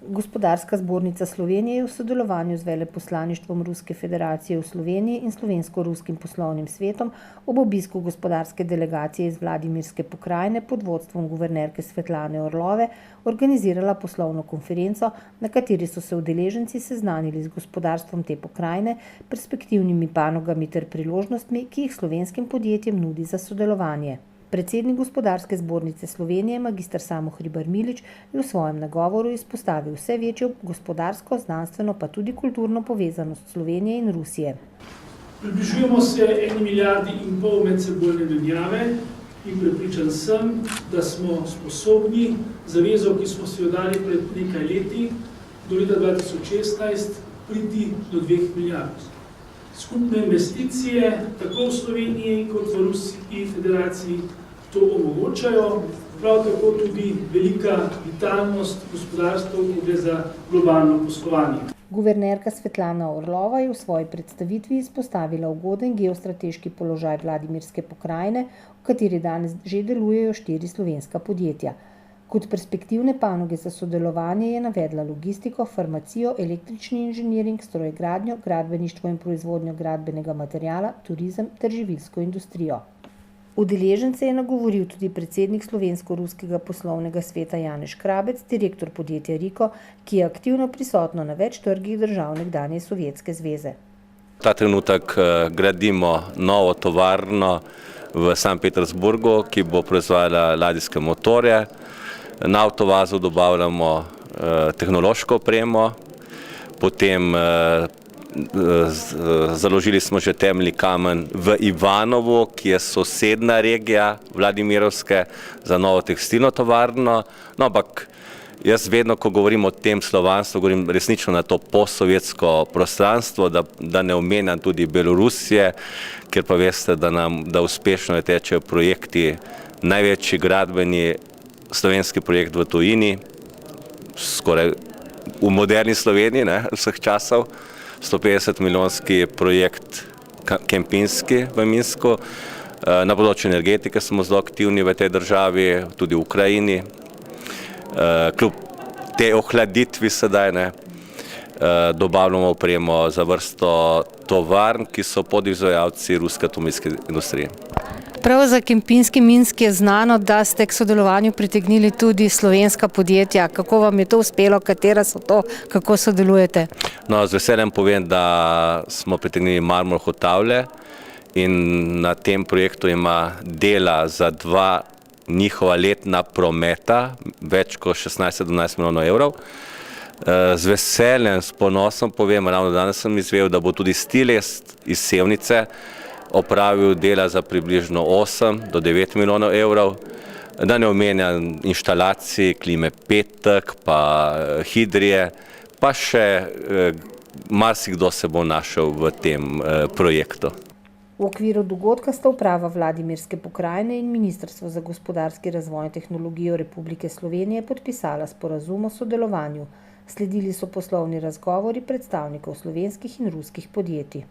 Gospodarska zbornica Slovenije je v sodelovanju z Veleposlaništvom Ruske federacije v Sloveniji in Slovensko-ruskim poslovnim svetom ob obisku gospodarske delegacije iz Vladimirske pokrajine pod vodstvom guvernerke Svetlane Orlove organizirala poslovno konferenco, na kateri so se udeleženci seznanili z gospodarstvom te pokrajine, perspektivnimi panogami ter priložnostmi, ki jih slovenskim podjetjem nudi za sodelovanje. Predsednik Gospodarske zbornice Slovenije, magister Samo Hribar Milič, je v svojem nagovoru izpostavil vse večjo gospodarsko, znanstveno pa tudi kulturno povezanost Slovenije in Rusije. Približujemo se 1,5 milijardi medsebojne menjave in prepričan sem, da smo sposobni zavezo, ki smo si jo dali pred nekaj leti, do leta 2016, priti do 2 milijard. Skupne investicije, tako v Sloveniji kot v Ruski federaciji, to omogočajo, prav tako tudi velika vitalnost gospodarstva, ki gre za globalno poslovanje. Guvernerka Svetlana Orlova je v svoji predstavitvi izpostavila ugoden geostrateški položaj Vladimirske pokrajine, v kateri danes že delujejo 4 slovenska podjetja. Kot perspektivne panoge za sodelovanje je navedla logistiko, farmacijo, električni inženiring, strojegradnjo, gradbeništvo in proizvodnjo gradbenega materiala, turizem ter živilsko industrijo. Udeležence je nagovoril tudi predsednik Slovensko-ruskega poslovnega sveta Janez Škrabec, direktor podjetja Riko, ki je aktivno prisotno na več trgih držav nekdanje Sovjetske zveze. Ta trenutek gradimo novo tovarno v Sankt Petersburgu, ki bo proizvajala ladijske motorje. Na avtovazu dobavljamo tehnološko opremo, potem založili smo že temeljni kamen v Ivanovu, ki je sosedna regija Vladimirovske, za novo tekstilno tovarno. No, ampak jaz vedno, ko govorim o tem slovanstvu, govorim resnično na to postsovjetsko prostranstvo, da ne omenjam tudi Belorusije, ker pa veste, da uspešno tečejo projekti, največji gradbeni slovenski projekt v tujini, skoraj v moderni Sloveniji, vseh časov, 150-milijonski projekt Kempinski v Minsku. Na področju energetike smo zelo aktivni v tej državi, tudi v Ukrajini. Kljub tej ohladitvi sedaj dobavljamo opremo za vrsto tovarn, ki so podizvajalci ruske atomske industrije. Prav za Kempinski Minsk je znano, da ste k sodelovanju pritegnili tudi slovenska podjetja. Kako vam je to uspelo, katera so to, kako sodelujete? No, z veseljem povem, da smo pritegnili Marmor Hotavlje in na tem projektu ima dela za 2 njihova letna prometa, več kot 16-17 milijonov evrov. Z veseljem, s ponosom povem, ravno danes sem izvedel, da bo tudi Stilest iz Sevnice opravil dela za približno 8 do 9 milijonov evrov, da ne omenjam inštalacij, klime Petek, pa Hidrije, pa še marsikdo se bo našel v tem projektu. V okviru dogodka sta uprava Vladimirske pokrajine in Ministrstvo za gospodarski razvoj in tehnologijo Republike Slovenije podpisala sporazum o sodelovanju. Sledili so poslovni razgovori predstavnikov slovenskih in ruskih podjetij.